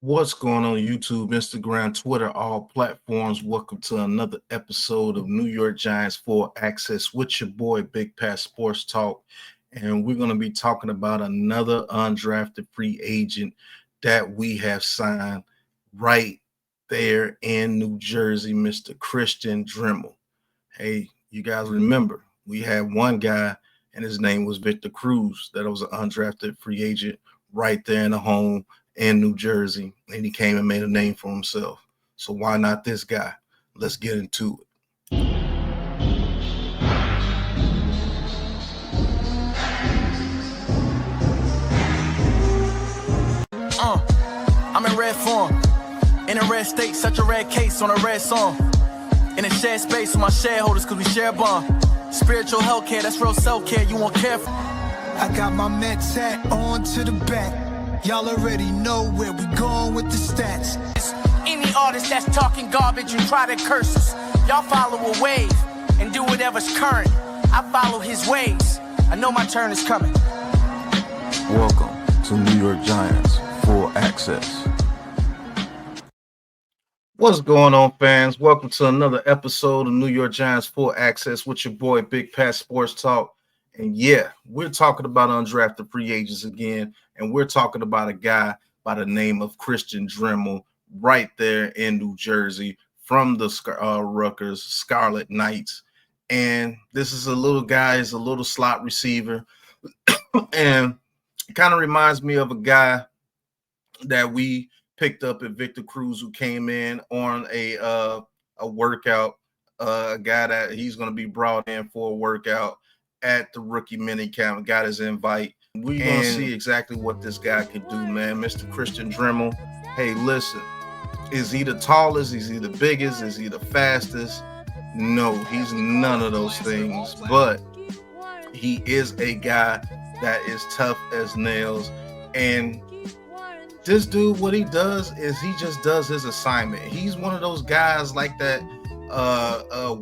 What's going on YouTube, Instagram, Twitter, all platforms? Welcome to another episode of New York Giants Full Access with your boy Big Pat Sports Talk. And we're going to be talking about another undrafted free agent that we have signed right there in New Jersey, Mr. Christian Dremel. Hey, you guys remember, we had one guy and his name was Victor Cruz that was an undrafted free agent right there in the home in New Jersey, and he came and made a name for himself. So why not this guy? Let's get into it. I'm in red form, in a red state, such a red case on a red song. In a shared space with my shareholders, cause we share a bond. Spiritual health care, that's real self-care, you won't care for. I got my Mets hat on to the back. Y'all already know where we going with the stats. Any artist that's talking garbage and try to curse us, y'all follow a wave and do whatever's current. I follow his ways. I know my turn is coming. Welcome to New York Giants Full Access. What's going on, fans? Welcome to another episode of New York Giants Full Access with your boy Big Pat Sports Talk. And yeah, we're talking about undrafted free agents again, and we're talking about a guy by the name of Christian Dremel right there in New Jersey from the Rutgers Scarlet Knights. And this is a little guy, is a little slot receiver, and it kind of reminds me of a guy that we picked up at Victor Cruz, who came in on a workout, a guy that he's going to be brought in for a workout at the rookie minicamp, got his invite. We're going to see exactly what this guy can do, man. Mr. Christian Dremel. Hey, listen, is he the tallest? Is he the biggest? Is he the fastest? No, he's none of those things, but he is a guy that is tough as nails. And this dude, what he does is he just does his assignment. He's one of those guys like that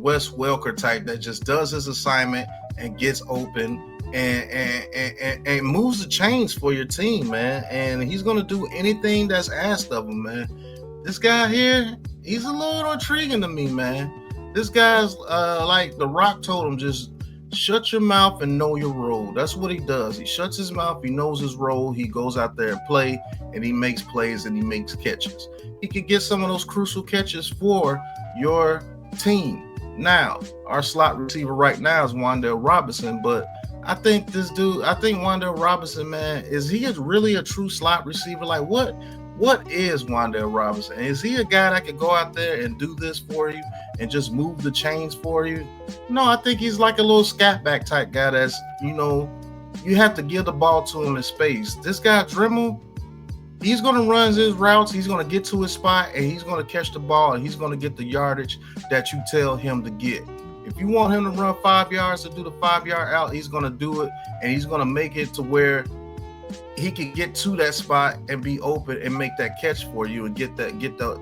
Wes Welker type that just does his assignment and gets open and moves the chains for your team, man. And he's going to do anything that's asked of him, man. This guy here, he's a little intriguing to me, man. This guy's like The Rock told him, just shut your mouth and know your role. That's what he does. He shuts his mouth. He knows his role. He goes out there and play, and he makes plays and he makes catches. He could get some of those crucial catches for your team. Now, our slot receiver right now is Wan'Dale Robinson, but I think Wan'Dale Robinson, man, is he really a true slot receiver? Like, what is Wan'Dale Robinson? Is he a guy that could go out there and do this for you and just move the chains for you? No, I think he's like a little scat back type guy that's, you have to give the ball to him in space. This guy, Dremel, he's going to run his routes. He's going to get to his spot, and he's going to catch the ball, and he's going to get the yardage that you tell him to get. If you want him to run 5 yards to do the 5-yard out, he's going to do it, and he's going to make it to where he can get to that spot and be open and make that catch for you and get the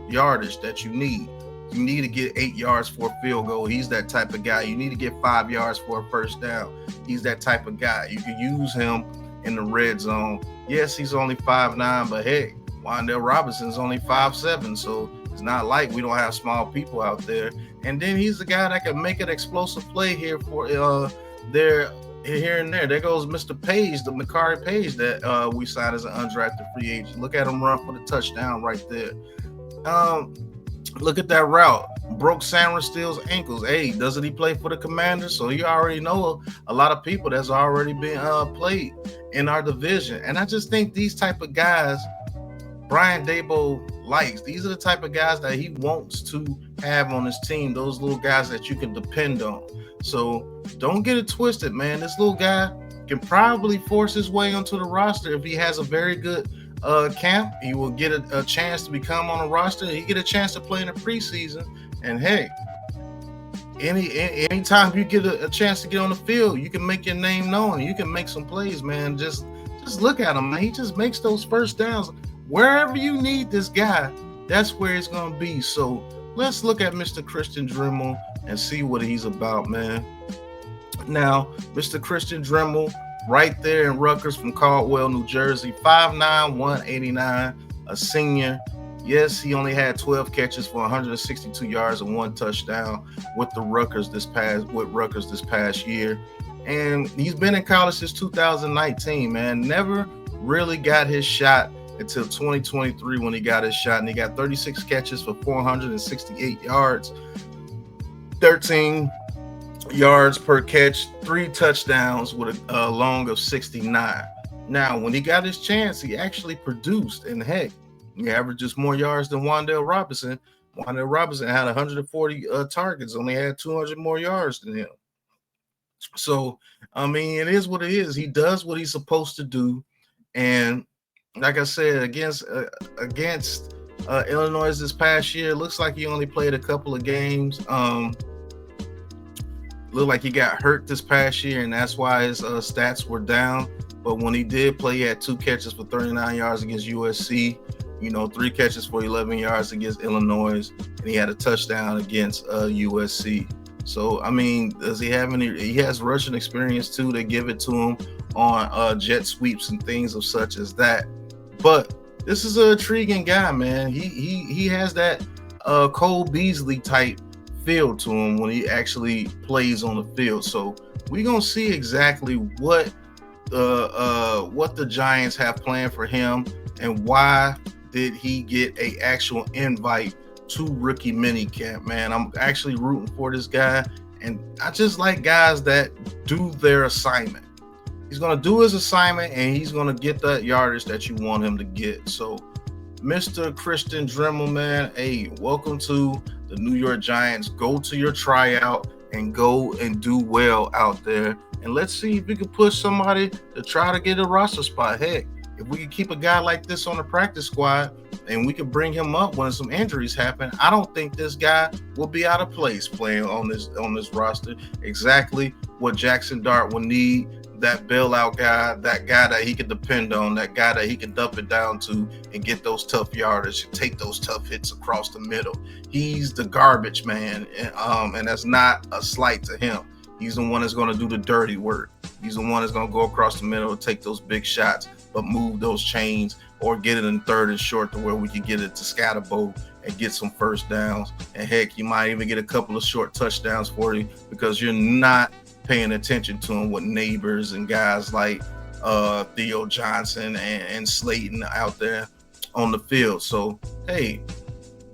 yardage that you need. You need to get 8 yards for a field goal. He's that type of guy. You need to get 5 yards for a first down. He's that type of guy. You can use him in the red zone. Yes, he's only 5'9", but hey, Wan'Dale Robinson's only 5'7", so it's not like we don't have small people out there. And then he's the guy that can make an explosive play here for here and there. There goes Mr. Page, the Makari Page that we signed as an undrafted free agent. Look at him run for the touchdown right there. Look at that route. Broke Sam Steele's ankles. Hey, doesn't he play for the Commanders? So you already know a lot of people that's already been played in our division. And I just think these type of guys, Brian Daboll likes. These are the type of guys that he wants to have on his team. Those little guys that you can depend on. So don't get it twisted, man. This little guy can probably force his way onto the roster if he has a very good camp. He will get a chance to become on a roster. He get a chance to play in the preseason. And hey, anytime you get a chance to get on the field, you can make your name known. You can make some plays, man. Just look at him, man. He just makes those first downs. Wherever you need this guy, that's where it's going to be. So let's look at Mr. Christian Dremel and see what he's about, man. Now, Mr. Christian Dremel, right there in Rutgers from Caldwell, New Jersey, 5'9", 189. a senior. Yes, he only had 12 catches for 162 yards and 1 touchdown with Rutgers this past year. And he's been in college since 2019, man. Never really got his shot until 2023 when he got his shot. And he got 36 catches for 468 yards, 13 yards per catch, 3 touchdowns with a long of 69. Now, when he got his chance, he actually produced. And heck, he averages more yards than Wan'Dale Robinson. Wan'Dale Robinson had 140 targets, only had 200 more yards than him. So, I mean, it is what it is. He does what he's supposed to do. And like I said, against Illinois this past year, it looks like he only played a couple of games. Looked like he got hurt this past year, and that's why his stats were down. But when he did play, he had 2 catches for 39 yards against USC. 3 catches for 11 yards against Illinois, and he had a touchdown against USC. So, I mean, does he have any? He has rushing experience too. They give it to him on jet sweeps and things of such as that. But this is an intriguing guy, man. He has that Cole Beasley type feel to him when he actually plays on the field. So we're gonna see exactly what the Giants have planned for him and why did he get a actual invite to rookie minicamp, man. I'm actually rooting for this guy, and I just like guys that do their assignment. He's going to do his assignment, and he's going to get that yardage that you want him to get. So, Mr. Christian Dremel, man, hey, welcome to the New York Giants. Go to your tryout and go and do well out there. And let's see if we can push somebody to try to get a roster spot. Heck, if we can keep a guy like this on the practice squad and we can bring him up when some injuries happen, I don't think this guy will be out of place playing on this roster. Exactly what Jackson Dart will need, that bailout guy, that guy that he can depend on, that guy that he can dump it down to and get those tough yardage and take those tough hits across the middle. He's the garbage man, and that's not a slight to him. He's the one that's going to do the dirty work. He's the one that's going to go across the middle and take those big shots, but move those chains or get it in third and short to where we can get it to Scatterbo and get some first downs. And heck, you might even get a couple of short touchdowns for you because you're not paying attention to him with Neighbors and guys like Theo Johnson and Slayton out there on the field. So, hey,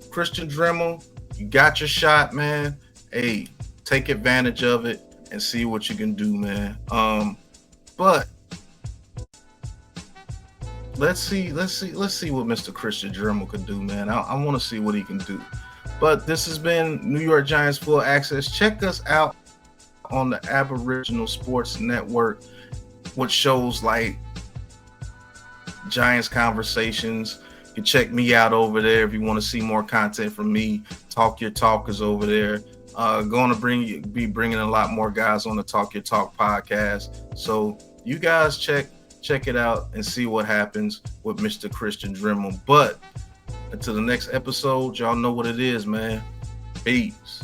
Christian Dremel, you got your shot, man. Hey, take advantage of it and see what you can do, man. But let's see what Mr. Christian Dremel can do, man. I want to see what he can do. But this has been New York Giants Full Access. Check us out on the Aboriginal Sports Network with shows like Giants Conversations. You can check me out over there if you want to see more content from me. Talk Your Talk is over there. Going to be bringing a lot more guys on the Talk Your Talk podcast. So you guys check it out and see what happens with Mr. Christian Dremel. But until the next episode, y'all know what it is, man. Peace.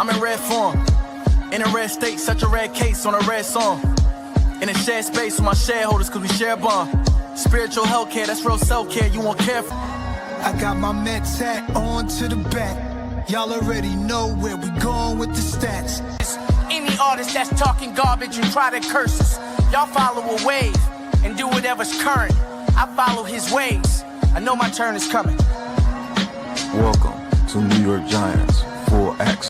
I'm in red form, in a red state, such a red case on a red song. In a shared space with my shareholders, cause we share a bond. Spiritual healthcare, that's real self-care, you won't care for. I got my Mets hat on to the back. Y'all already know where we going with the stats. Any artist that's talking garbage and try to curse us, y'all follow a wave and do whatever's current. I follow his ways, I know my turn is coming. Welcome to New York Giants Full Access.